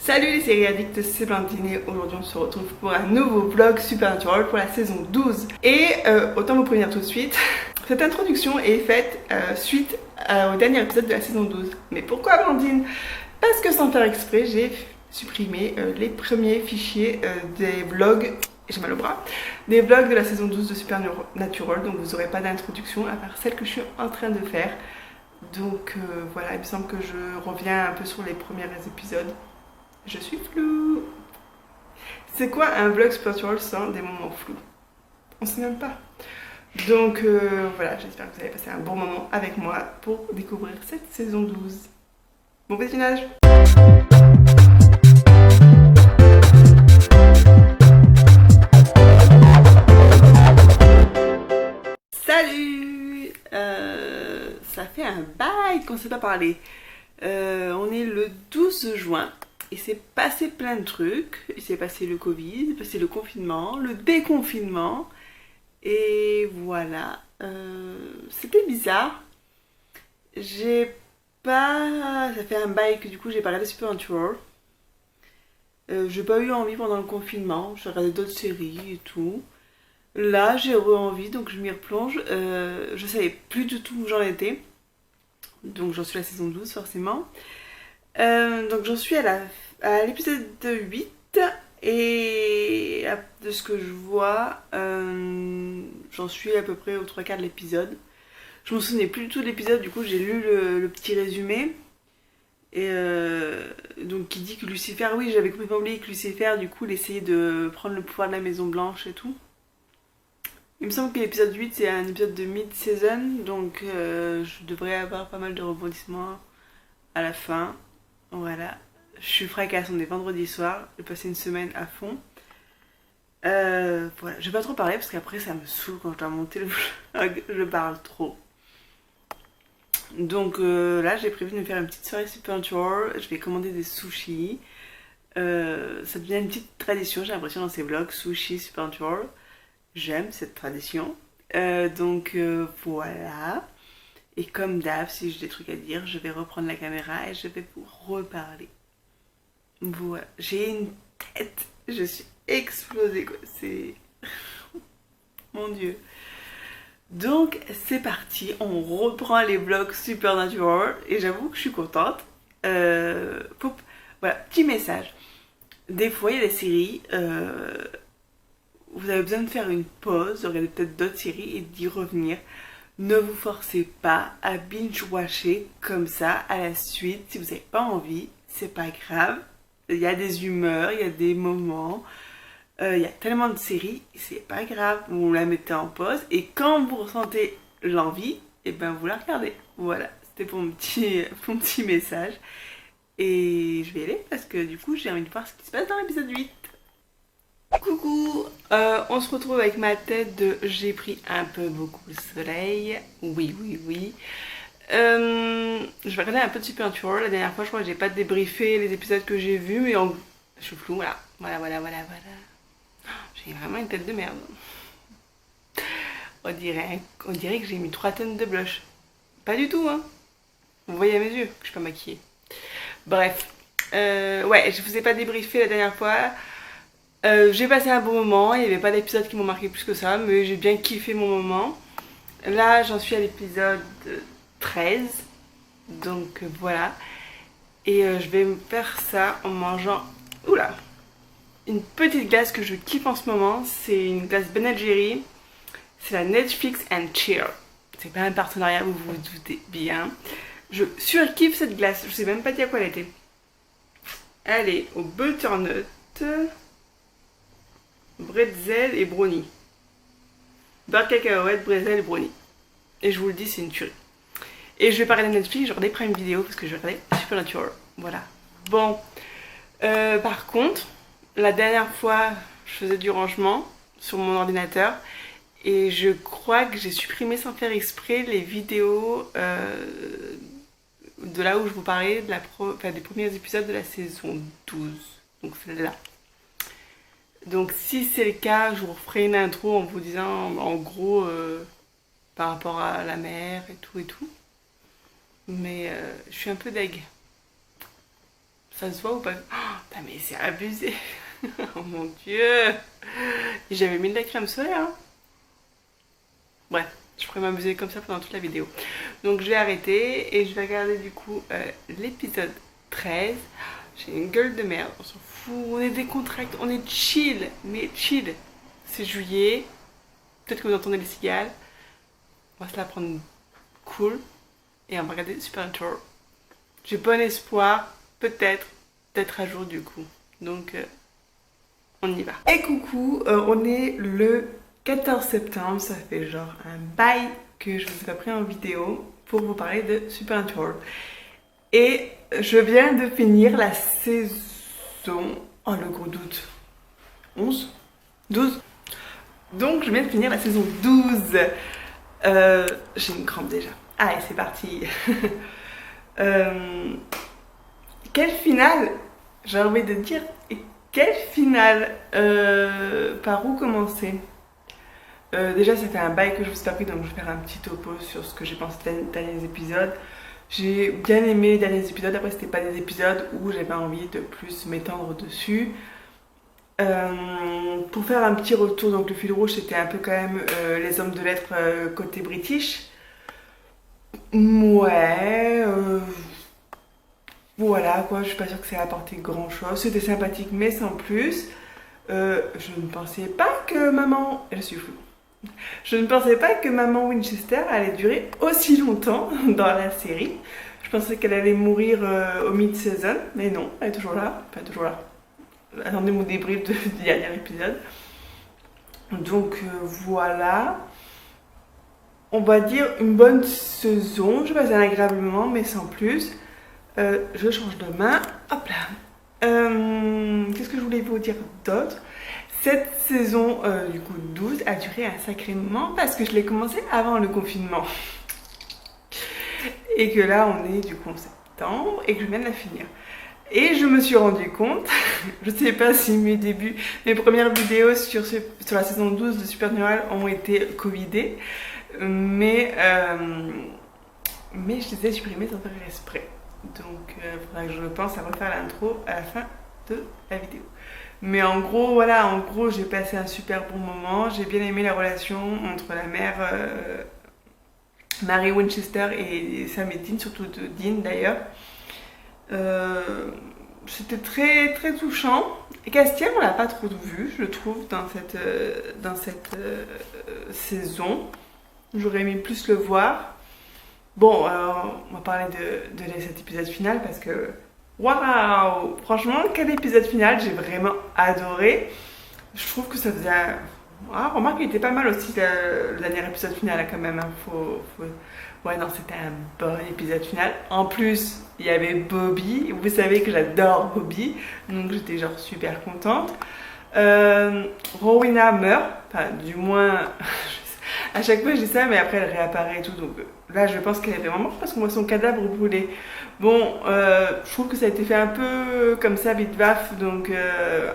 Salut les séries addicts, c'est Blandine et aujourd'hui on se retrouve pour un nouveau vlog Supernatural pour la saison 12. Et autant vous prévenir tout de suite, cette introduction est faite suite au dernier épisode de la saison 12. Mais pourquoi Blandine? Parce que sans faire exprès, j'ai supprimé les premiers fichiers des vlogs, j'ai mal au bras, des vlogs de la saison 12 de Supernatural, donc vous n'aurez pas d'introduction à part celle que je suis en train de faire. Donc voilà, il me semble que je reviens un peu sur les premiers épisodes. Je suis floue. C'est quoi un vlog Supernatural sans des moments flous? On sait même pas. Donc voilà, j'espère que vous allez passer un bon moment avec moi pour découvrir cette saison 12. Bon visionnage. Salut. Ça fait un bail qu'on ne s'est pas parlé. On est le 12 juin. Il s'est passé plein de trucs. Il s'est passé le Covid, il s'est passé le confinement, le déconfinement. Et voilà. C'était bizarre. J'ai pas... Ça fait un bail que du coup j'ai pas regardé Supernatural. J'ai pas eu envie pendant le confinement. J'ai regardé d'autres séries et tout. Là j'ai envie donc je m'y replonge. Je savais plus du tout où j'en étais. Donc j'en suis à la saison 12 forcément. Donc j'en suis à l'épisode 8 et de ce que je vois, j'en suis à peu près aux 3/4 de l'épisode. Je me souvenais plus du tout de l'épisode, du coup j'ai lu le petit résumé. Et donc qui dit que Lucifer, oui j'avais complètement oublié que Lucifer du coup il essayait de prendre le pouvoir de la Maison Blanche et tout. Il me semble que l'épisode 8 c'est un épisode de mid-season, donc je devrais avoir pas mal de rebondissements à la fin. Voilà, je suis fracasse, on est vendredi soir, j'ai passé une semaine à fond. Voilà, je vais pas trop parler parce qu'après ça me saoule quand je dois monter le vlog, je parle trop. Donc là j'ai prévu de me faire une petite soirée Supernatural, je vais commander des sushis. Ça devient une petite tradition, j'ai l'impression dans ces vlogs, sushi Supernatural. J'aime cette tradition. Donc voilà. Et comme d'hab, si j'ai des trucs à dire, je vais reprendre la caméra et je vais vous reparler. Voilà, j'ai une tête, je suis explosée quoi, c'est... Mon Dieu. Donc c'est parti, on reprend les vlogs Supernatural et j'avoue que je suis contente. Voilà, petit message. Des fois il y a des séries, vous avez besoin de faire une pause, de regarder peut-être d'autres séries et d'y revenir. Ne vous forcez pas à binge-watcher comme ça à la suite. Si vous n'avez pas envie, c'est pas grave. Il y a des humeurs, il y a des moments. Il y a tellement de séries, c'est pas grave. Vous la mettez en pause et quand vous ressentez l'envie, et ben vous la regardez. Voilà, c'était pour mon petit message. Et je vais y aller parce que du coup j'ai envie de voir ce qui se passe dans l'épisode 8. Coucou, on se retrouve avec ma tête de j'ai pris un peu beaucoup le soleil. Oui. Je vais regarder un peu de Supernatural. La dernière fois, je crois que j'ai pas débriefé les épisodes que j'ai vus, mais je suis floue, voilà. J'ai vraiment une tête de merde. On dirait que j'ai mis 3 tonnes de blush. Pas du tout, hein. Vous voyez à mes yeux que je suis pas maquillée. Bref, ouais, je vous ai pas débriefé la dernière fois. J'ai passé un bon moment, il n'y avait pas d'épisodes qui m'ont marqué plus que ça, mais j'ai bien kiffé mon moment. Là, j'en suis à l'épisode 13, donc voilà. Et je vais me faire ça en mangeant, oula, une petite glace que je kiffe en ce moment. C'est une glace Ben Jerry, c'est la Netflix and Chill. C'est pas un partenariat, vous vous doutez bien. Je surkiffe cette glace, je sais même pas dire quoi elle était. Elle est au butternut, bretzel et brownie. Beurre de cacahuète, bretzel et brownie. Et je vous le dis, c'est une tuerie. Et je vais pas regarder Netflix, je regardais Prime Video parce que je regardais Supernatural. Voilà. Bon. Par contre, la dernière fois, je faisais du rangement sur mon ordinateur. Et je crois que j'ai supprimé sans faire exprès les vidéos de là où je vous parlais des premiers épisodes de la saison 12. Donc celle-là. Donc si c'est le cas, je vous referai une intro en vous disant en gros par rapport à la mer et tout. Mais je suis un peu deg. Ça se voit ou pas? Oh, mais c'est abusé. Oh mon dieu. J'avais mis de la crème solaire. Hein. Bref, je pourrais m'amuser comme ça pendant toute la vidéo. Donc je vais arrêter et je vais regarder du coup l'épisode 13. J'ai une gueule de merde, on s'en fout, on est décontracté, on est chill, mais chill. C'est juillet, peut-être que vous entendez les cigales. On va se la prendre cool et on va regarder Supernatural. J'ai bon espoir, peut-être, d'être à jour du coup. Donc on y va. Et coucou, on est le 14 septembre, ça fait genre un bail que je vous ai pas pris en vidéo pour vous parler de Supernatural. Et je viens de finir la saison... Oh le gros doute. 11 12. Donc je viens de finir la saison 12. J'ai une crampe déjà. Allez, c'est parti. Quelle finale? J'ai envie de dire, quelle finale? Par où commencer? Déjà, ça fait un bail que je vous ai pas pris, donc je vais faire un petit topo sur ce que j'ai pensé des derniers épisodes. J'ai bien aimé les derniers épisodes, après c'était pas des épisodes où j'avais envie de plus m'étendre dessus. Pour faire un petit retour, donc le fil rouge c'était un peu quand même les hommes de lettres côté british. Ouais, voilà quoi, je suis pas sûre que ça ait apporté grand chose. C'était sympathique mais sans plus. Je ne pensais pas que maman... Je suis floue. Je ne pensais pas que maman Winchester allait durer aussi longtemps dans la série. Je pensais qu'elle allait mourir au mid-season, mais non, elle est toujours là. Enfin, toujours là. Attendez mon débrief du dernier épisode. Donc voilà. On va dire une bonne saison. Je passe un agréable moment, mais sans plus. Je change de main. Hop là. Qu'est-ce que je voulais vous dire d'autre? Cette saison du coup 12 a duré un sacré moment parce que je l'ai commencé avant le confinement. Et que là on est du coup en septembre et que je viens de la finir. Et je me suis rendu compte, je sais pas si mes premières vidéos sur la saison 12 de Supernatural ont été covidées, mais je les ai supprimées sans faire exprès. Donc il faudra que je pense à refaire l'intro à la fin de la vidéo. Mais en gros, voilà, j'ai passé un super bon moment. J'ai bien aimé la relation entre la mère Mary Winchester et Sam et Dean, surtout de Dean d'ailleurs. C'était très très touchant. Et Castiel, on l'a pas trop vu, je trouve, dans cette saison. J'aurais aimé plus le voir. Bon, on va parler de cet épisode final parce que waouh! Franchement, quel épisode final, j'ai vraiment adoré. Je trouve que ça faisait... Ah, remarque, il était pas mal aussi le dernier épisode final quand même. Hein. Ouais, non, c'était un bon épisode final. En plus, il y avait Bobby. Vous savez que j'adore Bobby. Donc j'étais genre super contente. Rowena meurt. Enfin, du moins... À chaque fois je dis ça, mais après elle réapparaît et tout. Donc là, je pense qu'elle est vraiment morte parce qu'on voit son cadavre brûlé. Bon, je trouve que ça a été fait un peu comme ça, vite vaf. Donc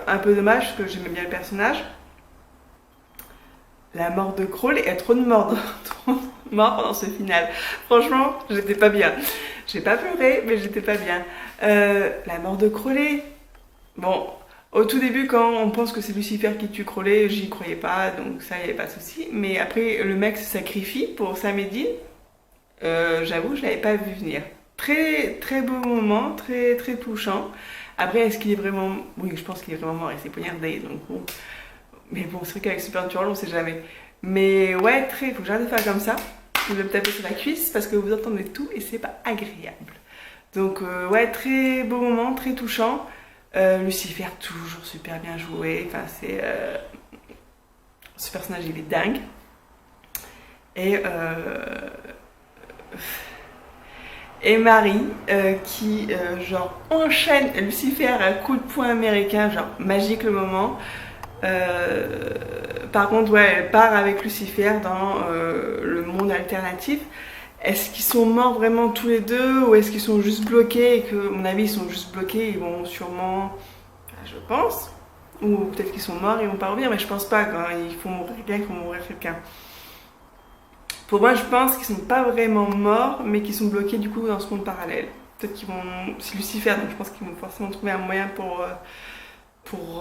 un peu dommage parce que j'aimais bien le personnage. La mort de Crawl, il y a trop de morts dans ce final. Franchement, j'étais pas bien. J'ai pas pleuré, mais j'étais pas bien. La mort de Crowley. Bon, au tout début, quand on pense que c'est Lucifer qui tue Crowley, j'y croyais pas, donc ça, il n'y avait pas de souci. Mais après, le mec se sacrifie pour Sam et Dean. J'avoue, je l'avais pas vu venir. Très, très beau moment, très, très touchant. Après, est-ce qu'il est vraiment... Oui, je pense qu'il est vraiment mort, il s'est poignardé, donc bon... Mais bon, c'est vrai qu'avec Supernatural, on sait jamais. Mais ouais, très, faut que j'arrête de faire comme ça. Je vais me taper sur la cuisse parce que vous entendez tout et c'est pas agréable. Donc ouais, très beau moment, très touchant. Lucifer, toujours super bien joué. Enfin, c'est... ce personnage, il est dingue. Et Marie, qui genre enchaîne Lucifer à coup de poing américain, genre magique le moment. Par contre, ouais, elle part avec Lucifer dans le monde alternatif. Est-ce qu'ils sont morts vraiment tous les deux ou est-ce qu'ils sont juste bloqués et que, à mon avis, ils sont juste bloqués, ils vont sûrement, je pense, ou peut-être qu'ils sont morts, ils vont pas revenir, mais je pense pas, quand il faut mourir quelqu'un, il faut mourir quelqu'un. Pour moi, je pense qu'ils sont pas vraiment morts, mais qu'ils sont bloqués du coup dans ce monde parallèle. peut-être qu'ils vont... C'est Lucifer, donc je pense qu'ils vont forcément trouver un moyen pour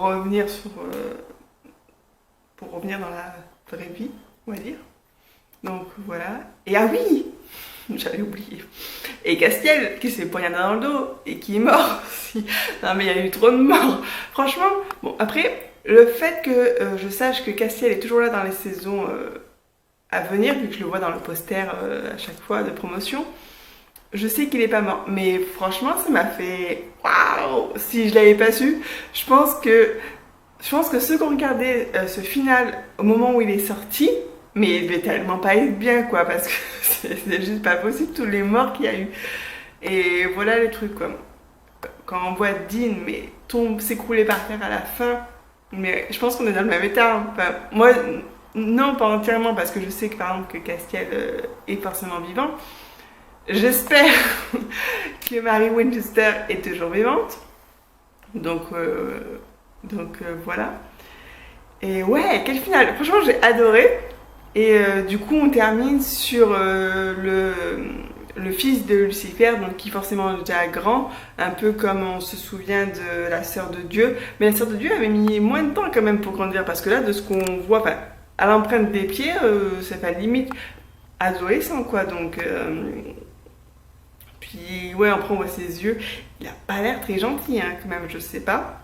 revenir pour revenir dans la vraie vie, on va dire. Donc voilà. Et ah oui, j'avais oublié. Et Castiel qui s'est poignardé dans le dos et qui est mort aussi. Non mais il y a eu trop de morts. Franchement, bon après, le fait que je sache que Castiel est toujours là dans les saisons à venir, vu que je le vois dans le poster à chaque fois de promotion, je sais qu'il est pas mort. Mais franchement, ça m'a fait waouh. Si je l'avais pas su, je pense que ceux qui ont regardé ce final au moment où il est sorti, mais il devait tellement pas être bien quoi, parce que c'est juste pas possible tous les morts qu'il y a eu. Et voilà le truc quoi. Quand on voit Dean mais tombe s'écrouler par terre à la fin, mais je pense qu'on est dans le même état. Enfin, moi non pas entièrement parce que je sais que par exemple que Castiel est forcément vivant. J'espère que Mary Winchester est toujours vivante. Donc voilà. Et ouais, quel final. Franchement j'ai adoré. Et du coup on termine sur le fils de Lucifer, donc qui forcément est déjà grand, un peu comme on se souvient de la sœur de Dieu. Mais la sœur de Dieu avait mis moins de temps quand même pour grandir, parce que là de ce qu'on voit, enfin, à l'empreinte des pieds, ça fait limite adolescent quoi, donc... Puis ouais, après on voit ses yeux, il a pas l'air très gentil hein, quand même, je sais pas.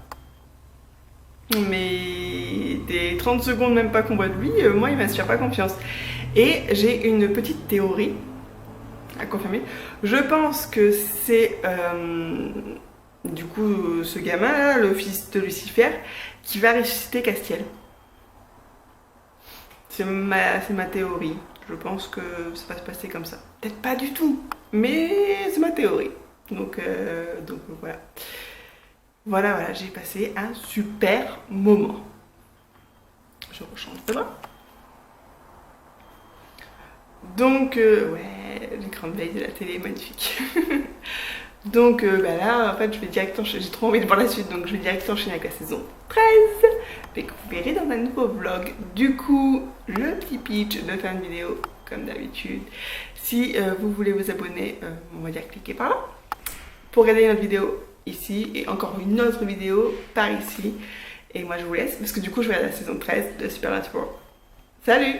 Mais des 30 secondes même pas qu'on voit de lui, moi il m'inspire pas confiance. Et j'ai une petite théorie à confirmer. Je pense que c'est du coup ce gamin là, le fils de Lucifer, qui va ressusciter Castiel. C'est ma théorie. Je pense que ça va se passer comme ça. Peut-être pas du tout, mais c'est ma théorie. Donc voilà. Voilà, j'ai passé un super moment. Je rechange de bras. Donc, ouais, l'écran de veille de la télé est magnifique. Donc là, en fait, je vais directement... J'ai trop envie de voir la suite, donc je vais directement enchaîner avec la saison 13. Et que vous verrez dans un nouveau vlog. Du coup, le petit pitch de fin de vidéo, comme d'habitude. Si vous voulez vous abonner, on va dire cliquez par là. Pour regarder une autre vidéo ici et encore une autre vidéo par ici. Et moi je vous laisse parce que du coup je vais à la saison 13 de Supernatural. Salut!